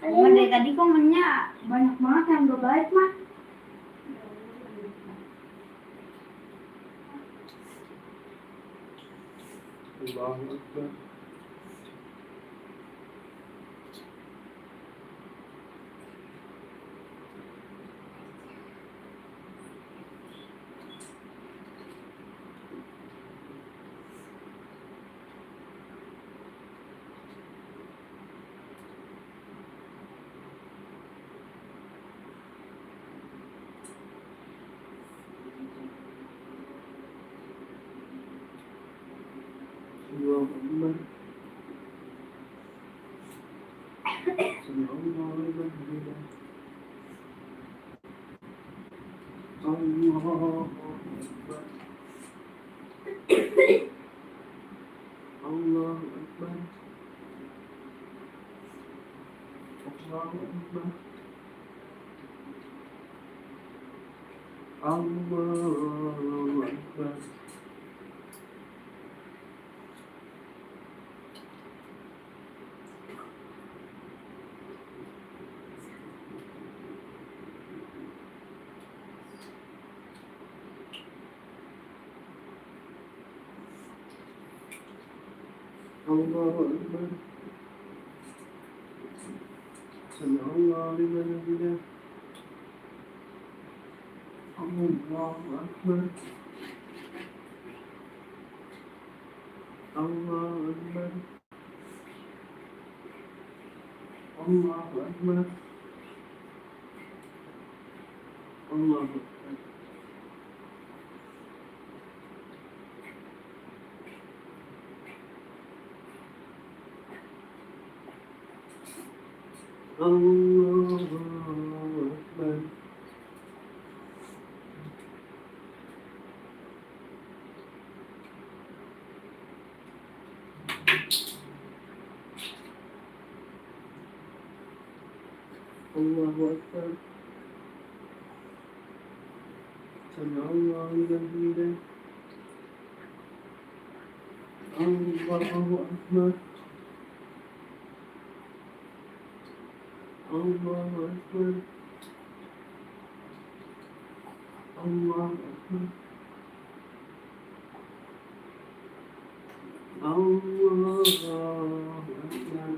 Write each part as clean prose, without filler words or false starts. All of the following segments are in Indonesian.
Cuman dari tadi komennya banyak banget yang gak baik mah. Allahu Akbar. Allahu Akbar. Sami'allahu liman hamidah. Allahu Akbar. Allahu Akbar. Allahu Akbar. Allahu Akbar. Allahu Akbar. Sami'allahu liman hamidah. Allahu Akbar. Allahu Akbar. Allahu Akbar. Allahu Akbar. Allahu Akbar. Allahu Akbar. Sami'allahu liman hamidah. Allahu Akbar. Allahu Akbar. Allahu Akbar. Allahu Akbar.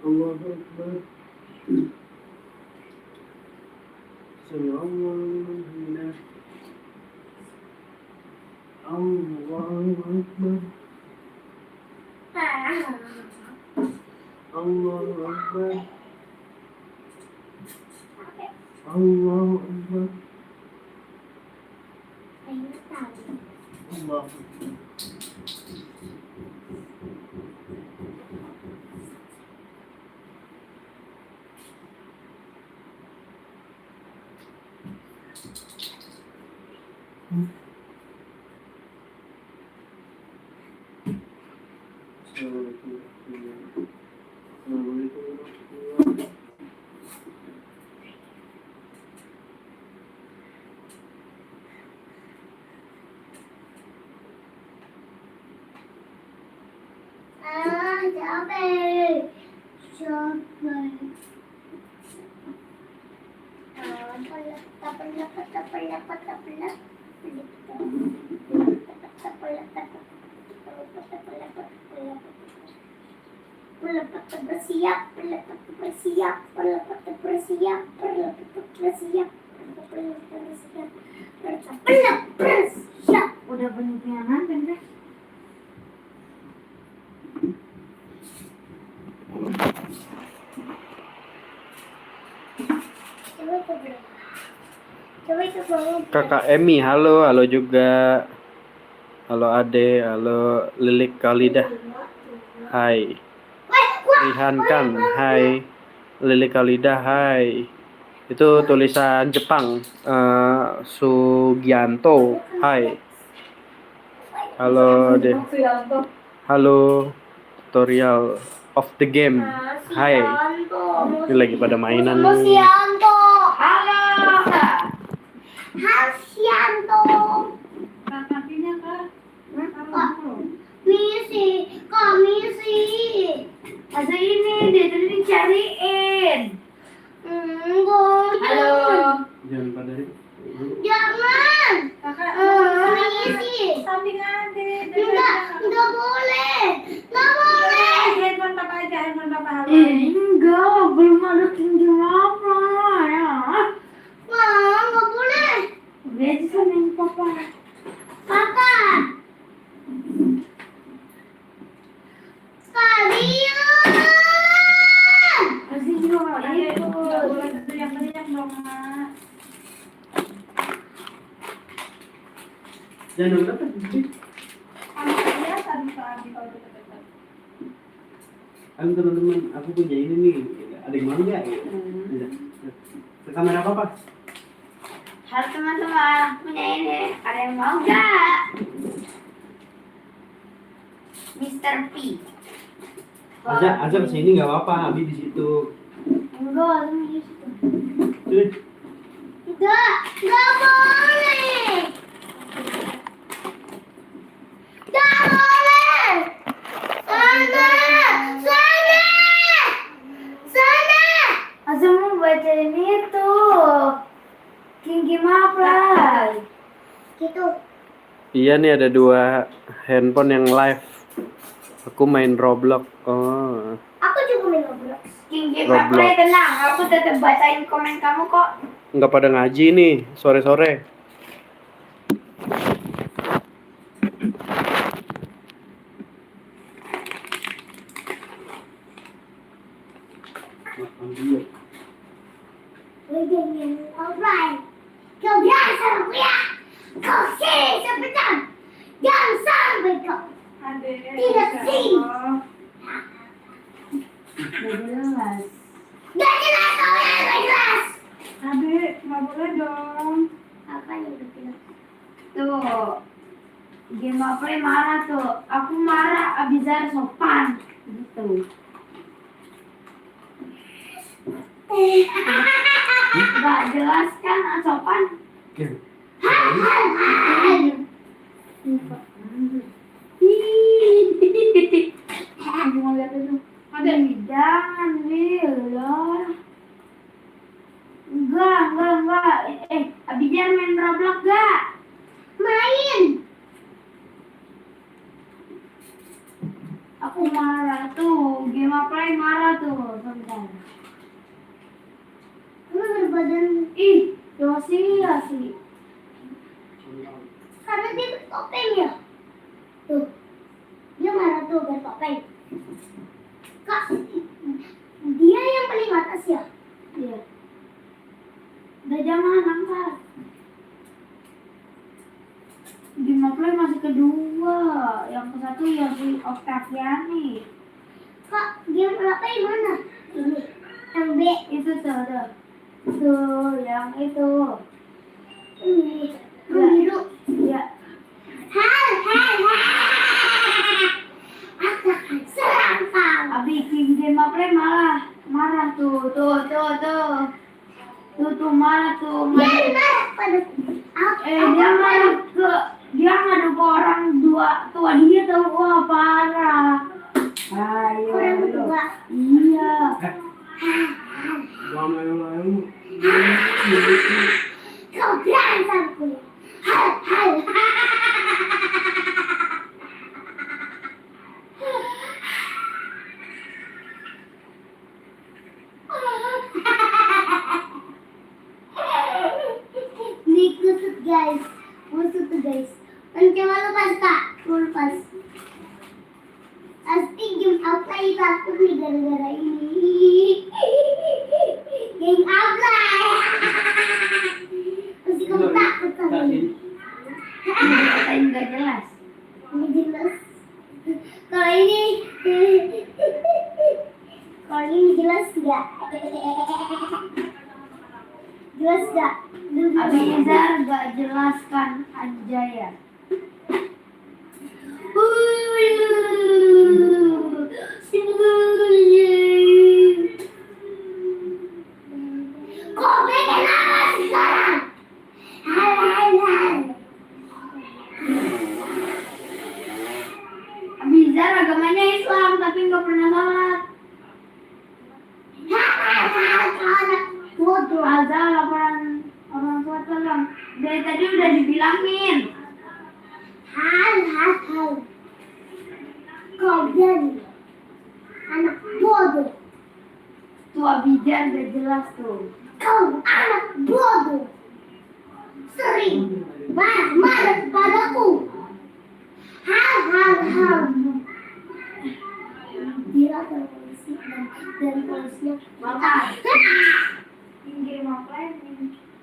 Allahu Akbar. Sami'allahu liman hamidah. Allahu Akbar. Allahu Akbar. Allahu Akbar. Allahu Akbar. Udah banyak yang nonton kan? Kakak Emi, halo, halo juga. Halo Ade, halo Lilik Kalidah. Hai. Rihan kan, hai. Lilik Kalidah, hai. Itu tulisan Jepang. Sugianto, hai. Halo Ade. Halo tutorial of the game. Hai. Ini lagi pada mainan nih. Sianto. Halo, Kak. Sianto. Kakinya Kak. Kak. Misi. Kak, misi. Masa ini dia tadi dicariin. Enggak. Halo. Jangan pada Jangan. Kakak Misi. samping Ade. Enggak boleh. Enggak boleh. Handphone papa aja, handphone papa halo. Enggak, belum ada tinggi apa ya. Enggak boleh. Udah sama papa. Papa. Kalian. Kasih dong Ade, itu. nggak boleh teriak-teriak dong, Mak. jangan dapat. Kamu biasa bisa Adi kalau deket-deket. Halo teman-teman, aku punya ini nih. Ada yang mau nggak? Ke kamera apa? Halo teman-teman, punya ini. Ada yang mau nggak? Mr. P. Aja kesini nggak apa-apa, Abi di situ. Enggak, ada di situ. Tuh. Enggak boleh. Enggak boleh. Sana. Asal mau bacain itu. King Apply. Gitu. Iya nih ada 2 handphone yang live. Aku main Roblox. Oh. Aku juga main Roblox. King Roblox. Apply tenang, aku tetap bacain komen kamu kok. Nggak pada ngaji nih sore-sore. King Apply. Kau biasa aku ya. Kau sih sebentar. Jangan sampai kau. Ade, Tidak sih. Allah. Gak jelas kau yang gak jelas. Ade, nggak boleh dong. Apa yang gak jelas? Tuh. Game Apply marah tuh. Aku marah, Abizar sopan. Gitu. Gak jelas kan, sopan. Ya. Aku mau lihat itu. Ada jangan Lila. Enggak. Abizar main Roblox gak? Main. Aku marah tuh, Game Apply marah tuh, sebentar. Kamu berbadan, dosi. Karena dia bertopeng ya. Tuh, dia marah tuh bertopeng. Kak, dia yang paling atas ya? Iya. Udah jangan angkat. Game Apply masih kedua, yang ke satu yang si Octaviani. Kak, game Apply mana? Ini, yang B itu tuh. Tuh, yang itu. Ini, yang biru. Ya. Hai. Aku akan serang kau. Abi, game Apply marah tuh. Tuh marah tuh. Dia marah pada. Dia ngadu ke orang tua dia tuh, wah parah. Ayo. Orang tua. Iya. Kau beransangku. Hai. Nih kusut guys. Jangan lepas kak. Lepas. Pasti game Apply takut nih gara-gara ini. Game Apply. Pasti kamu takut sama ini. Katain gak jelas. Ini jelas. Kalau ini jelas gak? Jelas gak? Abizar gak jelaskan Anjaya. Kok bikin apa sekarang? Hal. Abizar agamanya Islam tapi nggak pernah sholat. Anak bodoh. Azal laporan orang tua tolong. Dari tadi udah dibilangin. Hal. Kau berani. Anak bodoh. Tua bijar udah jelas tuh. Kau anak bodoh. Sering marah padaku. Hal. Bila ke polisi dan polisinya makan. Tinggi maklain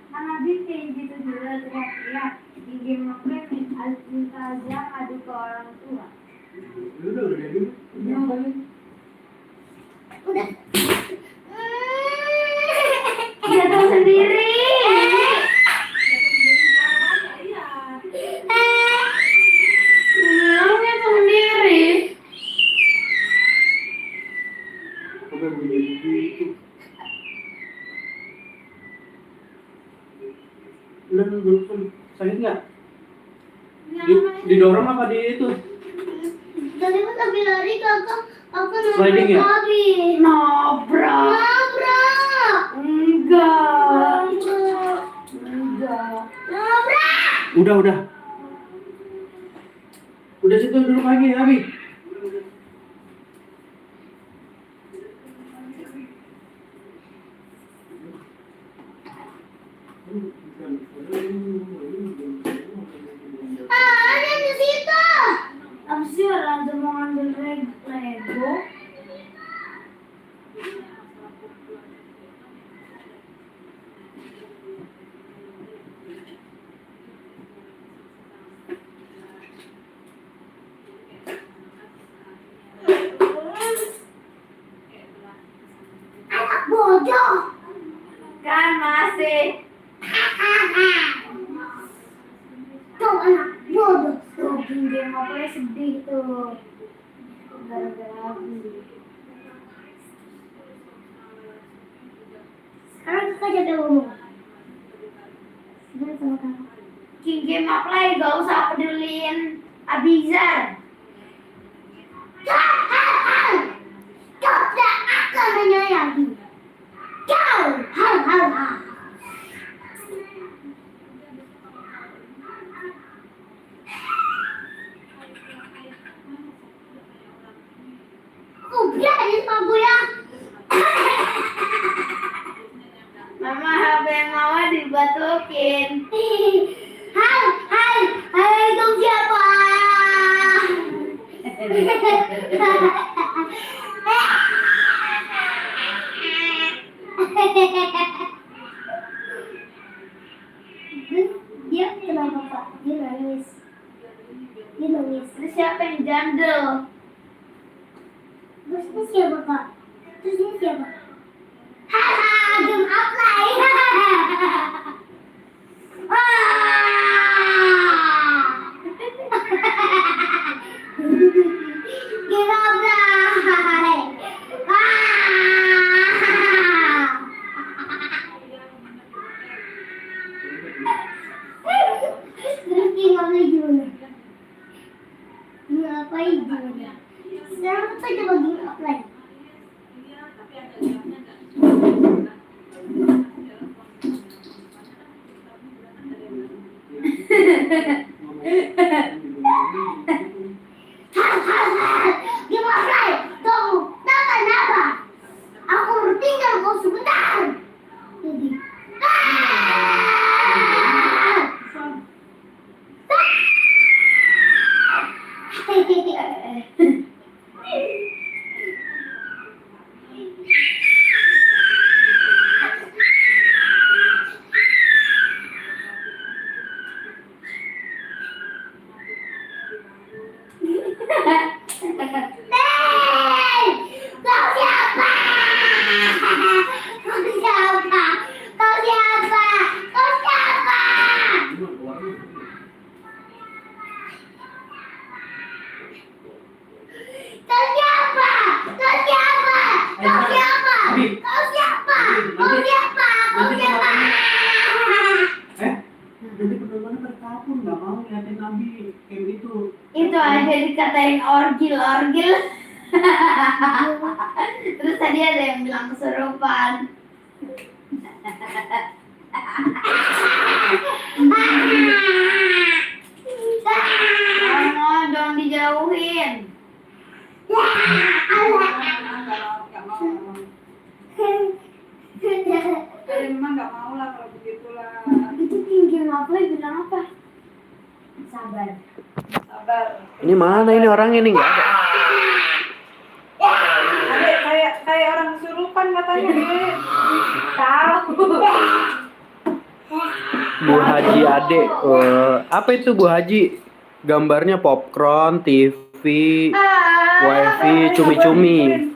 mana binti gitu juga teriak-teriak. Tinggi maklain minta aja adu ke orang tua. Udah dulu. Udah. Jatuh sendiri. Jatuh sendiri. Udah begitu. Udah sakit nggak? Didorong apa di itu? Tadi pas lagi lari kakak Sliding ya? lari. Nabrak. Enggak. Nabrak. Udah. Udah situ duduk lagi, Abi. Ada di situ. Apa sih orang mau ngambil Lego? Anak bodoh. Kan masih. Tuh anak bodoh. Tuh pinggir mobilnya sedih tuh. Gara-gara aku. Sekarang kakak jaga ngomong. Sebenarnya sama kakak. King Game of Play gak usah peduliin Abizar. Kau tak akan menyayangi. Kau hal. Kau berani sama gue ya? Mama HP mama dibatukin. Hai, kau siapa? Dia kenapa Pak? Dia nangis. Terus siapa yang jandel? Terus ini siapa Pak? Terus ini siapa? Haha, game apply. Game apply. Terus game apply gimana? Game apply gimana? Sekarang kita coba game apply. Game apply. Kamu takkan apa? Aku bertinggal kau sebentar. Jadi. nanti penontonnya nanti penontonnya terkabur, nggak mau ngeliatin Nabi kayak gitu. Itu aja dikatain orgil. Terus tadi ada yang bilang kesurupan. Oh, dong dijauhin. Nggak mau. Memang nggak mau lah kalau begitulah. Itu tinggi ngapain bilang apa? Sabar. Sabar. Ini mana ini orangnya nih, nggak ada. Adek kayak orang kesurupan katanya deh. Tahu. Bu Haji Ade, apa itu Bu Haji? Gambarnya popcorn, TV, wifi, cumi-cumi.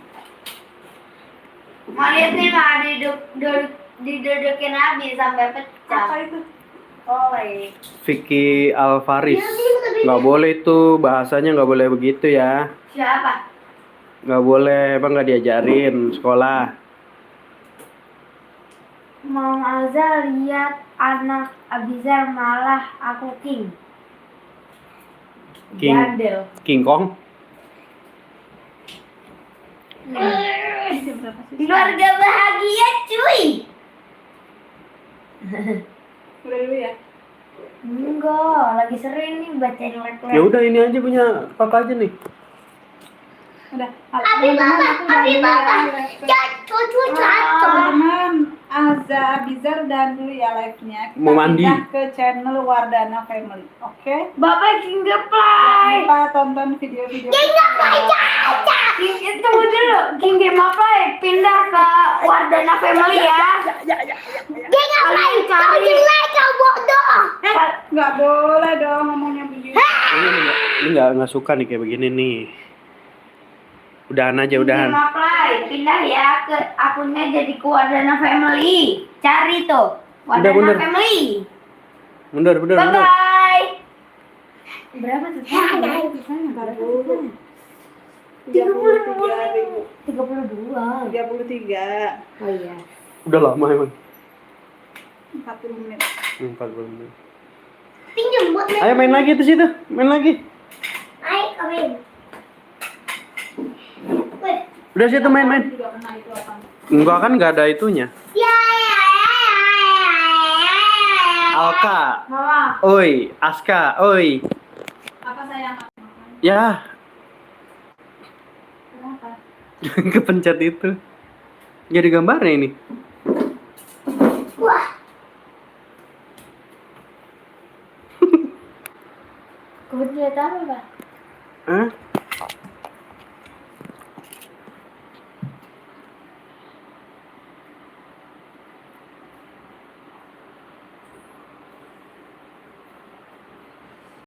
Mau lihat nih mah didudukin Abi sampai Apa pecah. itu? Oleh. Vicky Alvaris. Nggak boleh itu, bahasanya nggak boleh begitu ya. Siapa? Nggak boleh, emang nggak diajarin sekolah. Mau Azal lihat anak Abizar malah aku king. King. Jandel. King Kong. Keluarga bahagia cuy. Udah dulu ya. Enggak, lagi sering nih bacain lek-lek. Ya udah ini aja punya kakak aja nih. Udah. Abi Baba. Teman-teman, Azza Bizar dan dulu ya live-nya. Kita Mau mandi. pindah ke channel Wardana Family. Oke? Bapak King Jangan Gaplay. lupa tonton video-video. King itu dulu. King Gaplay pindah ke Wardana Family ya. King Gaplay cari. Nggak boleh dong ngomongnya begitu. Ini nggak suka nih kayak begini nih. Udahan aja, udahan. Gaplay pindah ya ke akunnya jadi ke Wardana Family. Cari tuh Udah, Wardana bener. Family. Mundur. Bye bye. Berapa tuh? 33.000. 32. 33. Oh iya. Udah lama emang. 40 menit. 40 menit. Pinjam buat Ayo main lagi tuh situ, main lagi. Ayo kawin. Udah situ main. Juga kena itu apa? Enggak kan nggak ada itunya. Ya. Alka, Mama. oi, Aska, oi. Apa sayang? Ya, Kenapa? kepencet itu. Jadi gambarnya ini. Wah. Kebetulan apa, Pak? Hah?